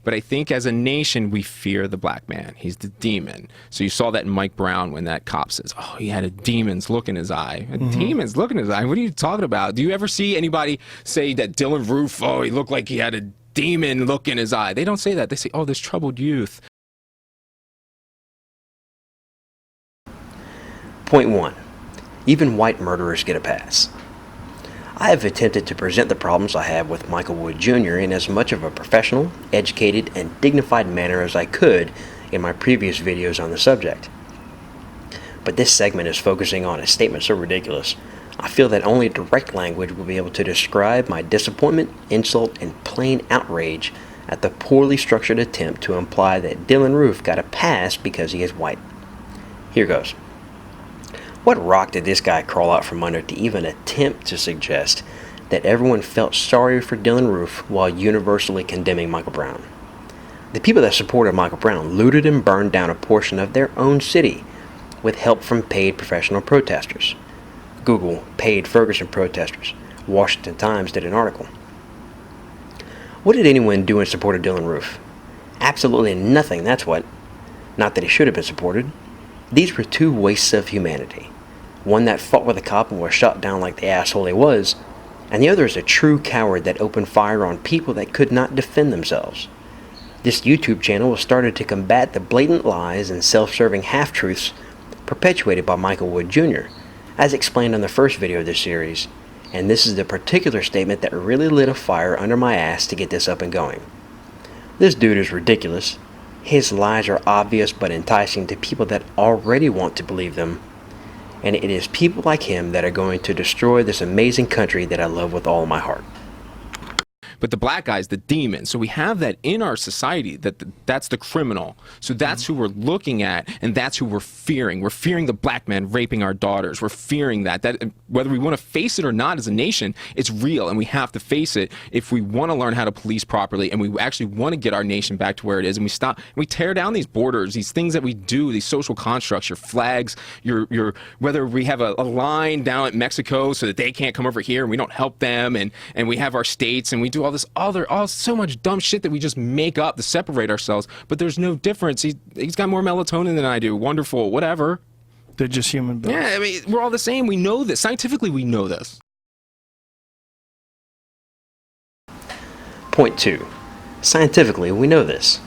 But I think as a nation, we fear the black man. He's the demon. So you saw that in Mike Brown when that cop says, oh, he had a demon's look in his eye. A demon's look in his eye? What are you talking about? Do you ever see anybody say that Dylan Roof, oh, he looked like he had a demon look in his eye? They don't say that. They say, oh, this troubled youth. Point 1. Even white murderers get a pass. I have attempted to present the problems I have with Michael Wood Jr. in as much of a professional, educated, and dignified manner as I could in my previous videos on the subject. But this segment is focusing on a statement so ridiculous, I feel that only direct language will be able to describe my disappointment, insult, and plain outrage at the poorly structured attempt to imply that Dylan Roof got a pass because he is white. Here goes. What rock did this guy crawl out from under to even attempt to suggest that everyone felt sorry for Dylan Roof while universally condemning Michael Brown? The people that supported Michael Brown looted and burned down a portion of their own city with help from paid professional protesters. Google paid Ferguson protesters. Washington Times did an article. What did anyone do in support of Dylan Roof? Absolutely nothing, that's what. Not that he should have been supported. These were two wastes of humanity. One that fought with a cop and was shot down like the asshole he was, and the other is a true coward that opened fire on people that could not defend themselves. This YouTube channel was started to combat the blatant lies and self-serving half-truths perpetuated by Michael Wood Jr., as explained on the first video of this series, and this is the particular statement that really lit a fire under my ass to get this up and going. This dude is ridiculous. His lies are obvious but enticing to people that already want to believe them, and it is people like him that are going to destroy this amazing country that I love with all my heart. But the black guy's the demon. So we have that in our society, that's the criminal. So that's who we're looking at, and that's who we're fearing. We're fearing the black man raping our daughters. We're fearing that whether we want to face it or not as a nation, it's real, and we have to face it if we want to learn how to police properly, and we actually want to get our nation back to where it is, and we tear down these borders, these things that we do, these social constructs, your flags, whether we have a line down at Mexico so that they can't come over here and we don't help them, and we have our states, and we do so much dumb shit that we just make up to separate ourselves, but there's no difference. He's got more melatonin than I do. Wonderful, whatever. They're just human beings. Yeah, I mean, we're all the same. We know this. Scientifically, we know this. Point 2. Scientifically, we know this.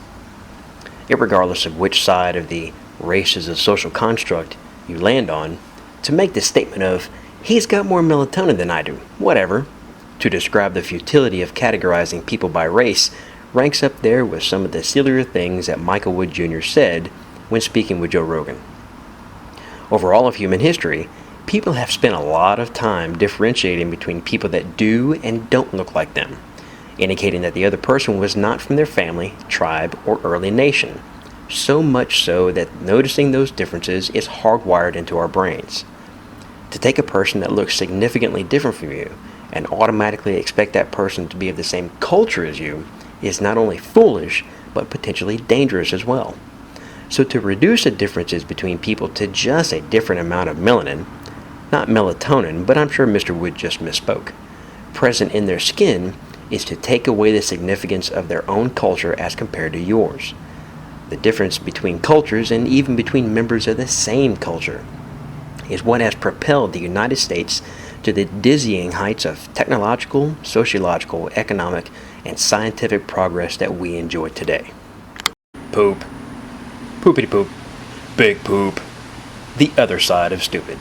Irregardless of which side of the race is a social construct you land on, to make the statement of, he's got more melatonin than I do, whatever, to describe the futility of categorizing people by race ranks up there with some of the sillier things that Michael Wood Jr. said when speaking with Joe Rogan. Over all of human history, people have spent a lot of time differentiating between people that do and don't look like them, indicating that the other person was not from their family, tribe, or early nation, so much so that noticing those differences is hardwired into our brains. To take a person that looks significantly different from you and automatically expect that person to be of the same culture as you is not only foolish, but potentially dangerous as well. So to reduce the differences between people to just a different amount of melanin, not melatonin, but I'm sure Mr. Wood just misspoke, present in their skin, is to take away the significance of their own culture as compared to yours. The difference between cultures, and even between members of the same culture, is what has propelled the United States to the dizzying heights of technological, sociological, economic, and scientific progress that we enjoy today. Poop. Poopity poop. Big poop. The other side of stupid.